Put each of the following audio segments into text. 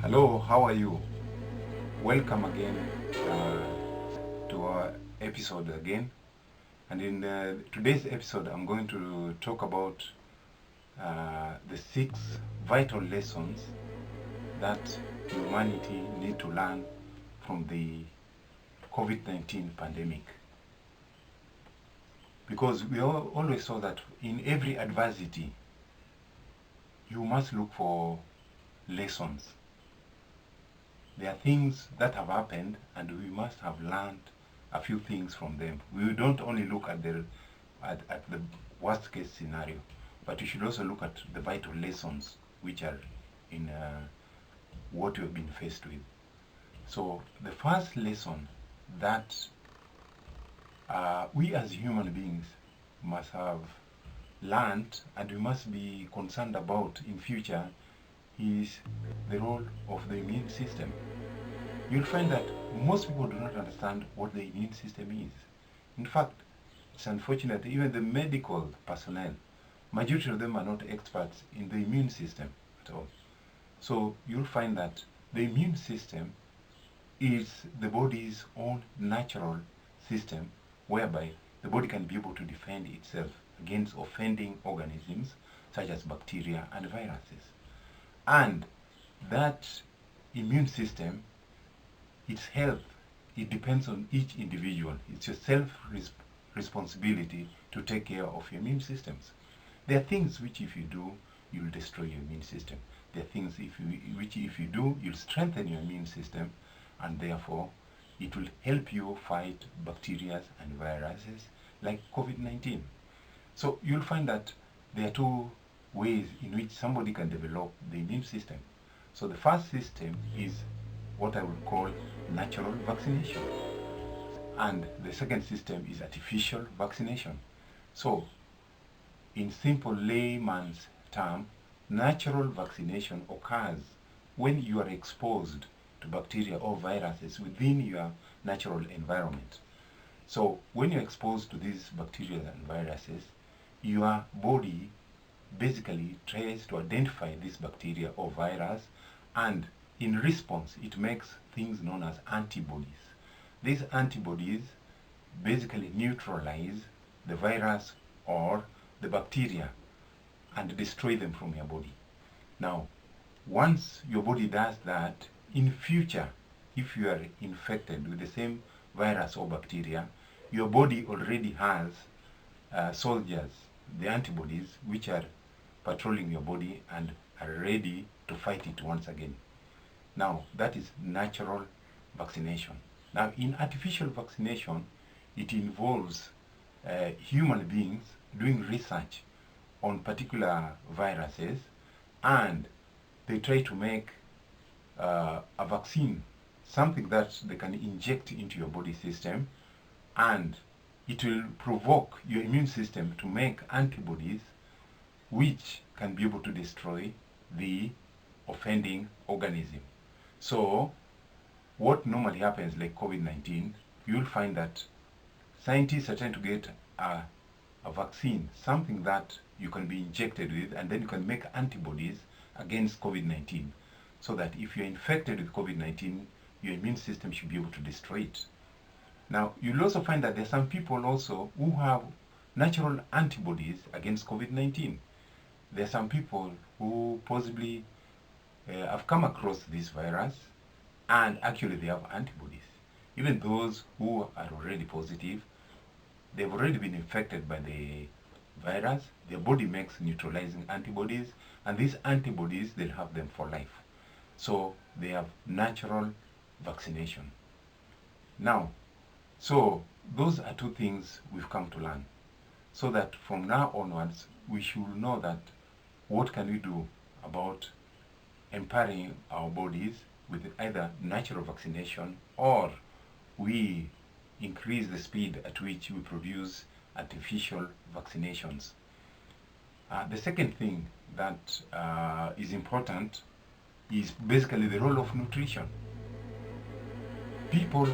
Hello, how are you? Welcome again to our episode again. And in today's episode, I'm going to talk about the 6 vital lessons that humanity need to learn from the COVID-19 pandemic. Because we always saw that in every adversity, you must look for lessons. There are things that have happened and we must have learned a few things from them. We don't only look at the worst case scenario, but we should also look at the vital lessons which are in what we have been faced with. So the first lesson that we as human beings must have learned and we must be concerned about in future is the role of the immune system. You'll find that most people do not understand what the immune system is. In fact, it's unfortunate, even the medical personnel, majority of them are not experts in the immune system at all. So you'll find that the immune system is the body's own natural system whereby the body can be able to defend itself against offending organisms such as bacteria and viruses. And that immune system, its health, it depends on each individual. It's your self-responsibility to take care of your immune systems. There are things which if you do, you'll destroy your immune system. There are things which if you do, you'll strengthen your immune system, and therefore it will help you fight bacteria and viruses like COVID-19. So you'll find that there are two ways in which somebody can develop the immune system. So the first system is what I would call natural vaccination. And the second system is artificial vaccination. So in simple layman's term, natural vaccination occurs when you are exposed to bacteria or viruses within your natural environment. So when you're exposed to these bacteria and viruses, your body basically tries to identify this bacteria or virus, and in response it makes things known as antibodies. These antibodies basically neutralize the virus or the bacteria and destroy them from your body. Now, once your body does that, in future, if you are infected with the same virus or bacteria, your body already has soldiers, the antibodies, which are patrolling your body and are ready to fight it once again. Now, that is natural vaccination. Now, in artificial vaccination, it involves human beings doing research on particular viruses, and they try to make a vaccine, something that they can inject into your body system, and it will provoke your immune system to make antibodies which can be able to destroy the offending organism. So what normally happens, like COVID-19, you'll find that scientists are trying to get a vaccine, something that you can be injected with, and then you can make antibodies against COVID-19, so that if you're infected with COVID-19, your immune system should be able to destroy it. Now, you'll also find that there are some people also who have natural antibodies against COVID-19. There are some people who possibly have come across this virus and actually they have antibodies. Even those who are already positive, they've already been infected by the virus, their body makes neutralizing antibodies, and these antibodies, they'll have them for life. So they have natural vaccination. Now, so those are two things we've come to learn. So that from now onwards, we should know that what can we do about empowering our bodies with either natural vaccination, or we increase the speed at which we produce artificial vaccinations. The second thing that is important is basically the role of nutrition. People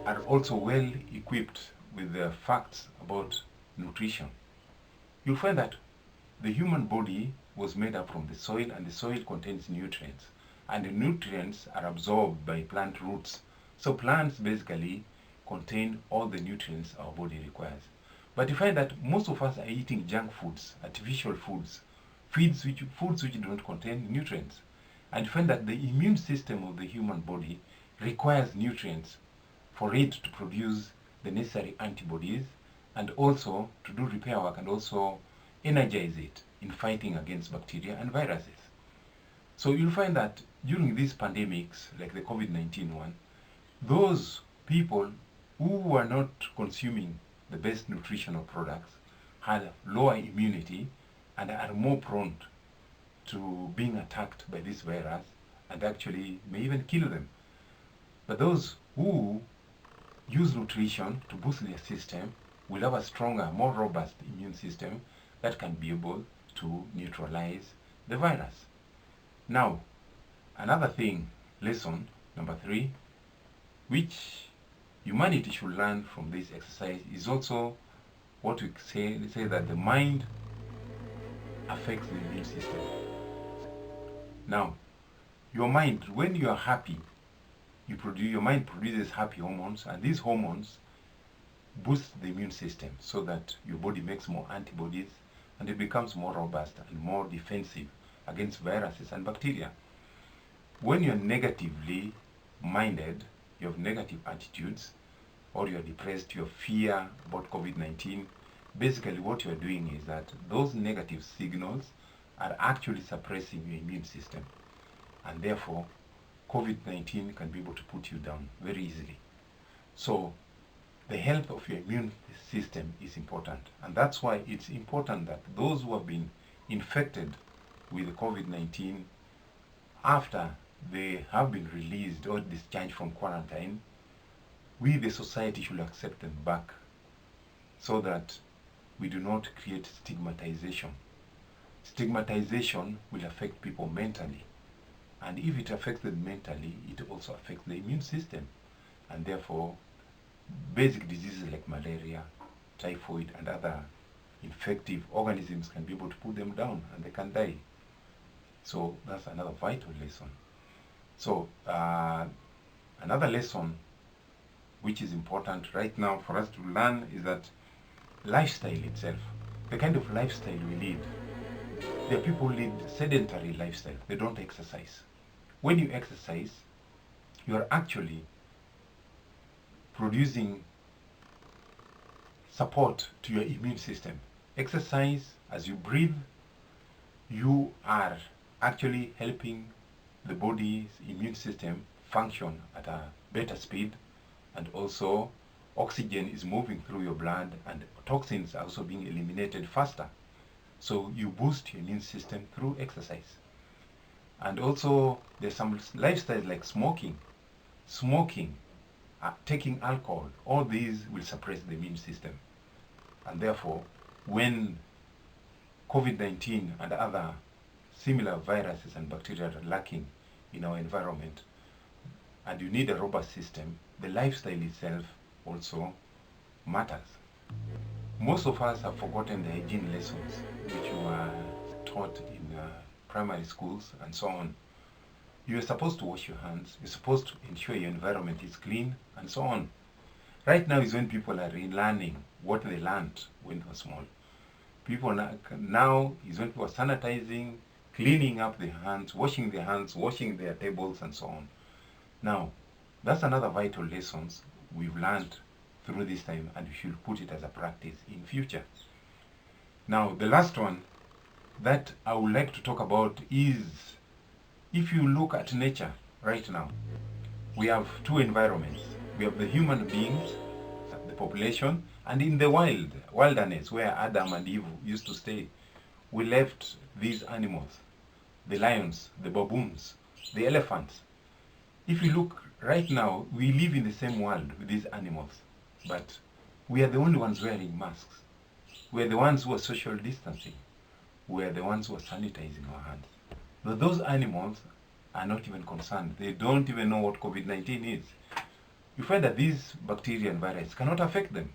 are also well equipped with the facts about nutrition. You'll find that the human body was made up from the soil, and the soil contains nutrients. and the nutrients are absorbed by plant roots. So plants basically contain all the nutrients our body requires. But you find that most of us are eating junk foods, artificial foods, foods which don't contain nutrients. And you find that the immune system of the human body requires nutrients for it to produce the necessary antibodies and also to do repair work and also energize it in fighting against bacteria and viruses. So you'll find that during these pandemics, like the COVID-19 one, those people who were not consuming the best nutritional products had lower immunity and are more prone to being attacked by this virus and actually may even kill them. But those who use nutrition to boost their system will have a stronger, more robust immune system that can be able to neutralize the virus. Now, another thing, lesson number 3, which humanity should learn from this exercise is also what we say that the mind affects the immune system. Now, your mind, when you are happy, your mind produces happy hormones, and these hormones boost the immune system so that your body makes more antibodies and it becomes more robust and more defensive against viruses and bacteria. When you're negatively minded, you have negative attitudes, or you're depressed, you have fear about COVID-19, basically what you're doing is that those negative signals are actually suppressing your immune system. And therefore, COVID-19 can be able to put you down very easily. So, the health of your immune system is important. And that's why it's important that those who have been infected with COVID-19 after they have been released or discharged from quarantine, we, the society, should accept them back so that we do not create stigmatization. Stigmatization will affect people mentally. And if it affects them mentally, it also affects the immune system. And therefore, basic diseases like malaria, typhoid, and other infective organisms can be able to put them down and they can die. So that's another vital lesson. So another lesson which is important right now for us to learn is that lifestyle itself, the kind of lifestyle we lead. There are people who lead sedentary lifestyle. They don't exercise. When you exercise, you are actually producing support to your immune system. Exercise, as you breathe, you are actually helping the body's immune system function at a better speed, and also oxygen is moving through your blood and toxins are also being eliminated faster. So you boost your immune system through exercise. And also there's some lifestyles like smoking, taking alcohol. All these will suppress the immune system. And therefore, when COVID-19 and other similar viruses and bacteria are lacking in our environment, and you need a robust system, the lifestyle itself also matters. Most of us have forgotten the hygiene lessons which were taught in primary schools and so on. You are supposed to wash your hands, you're supposed to ensure your environment is clean and so on. Right now is when people are relearning what they learned when they were small. People now is when people are sanitizing, cleaning up their hands, washing their tables and so on. Now, that's another vital lessons we've learned through this time, and we should put it as a practice in future. Now, the last one that I would like to talk about is, if you look at nature right now, we have two environments. We have the human beings, the population, and in the wilderness where Adam and Eve used to stay, we left these animals, the lions, the baboons, the elephants. If you look right now, we live in the same world with these animals, but we are the only ones wearing masks. We are the ones who are social distancing. We are the ones who are sanitizing our hands. But those animals are not even concerned. They don't even know what COVID-19 is. You find that these bacteria and viruses cannot affect them.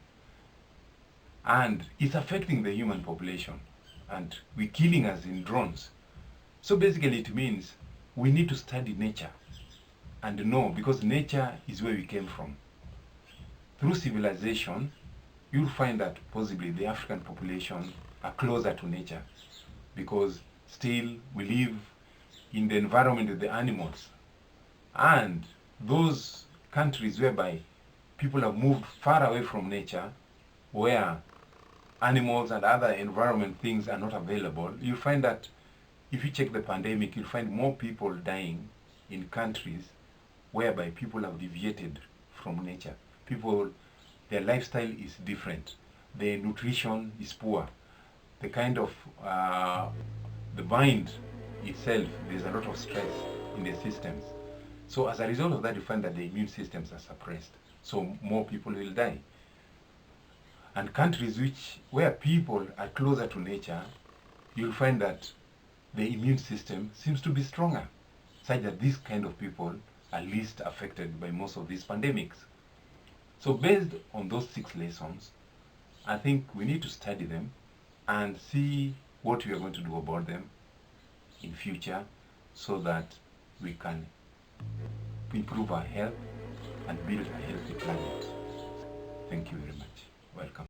And it's affecting the human population. And we're killing us in drones. So basically it means we need to study nature and know, because nature is where we came from. Through civilization, you'll find that possibly the African population are closer to nature, because still we live in the environment of the animals. And those countries whereby people have moved far away from nature, where animals and other environment things are not available, you'll find that if you check the pandemic, you'll find more people dying in countries whereby people have deviated from nature. People, their lifestyle is different. Their nutrition is poor. The kind of, the mind itself, there's a lot of stress in the systems. So as a result of that, you find that the immune systems are suppressed. So more people will die. And countries where people are closer to nature, you'll find that the immune system seems to be stronger, such that these kind of people are least affected by most of these pandemics. So based on those 6 lessons, I think we need to study them and see what we are going to do about them in future, so that we can improve our health and build a healthy planet. Thank you very much. Welcome.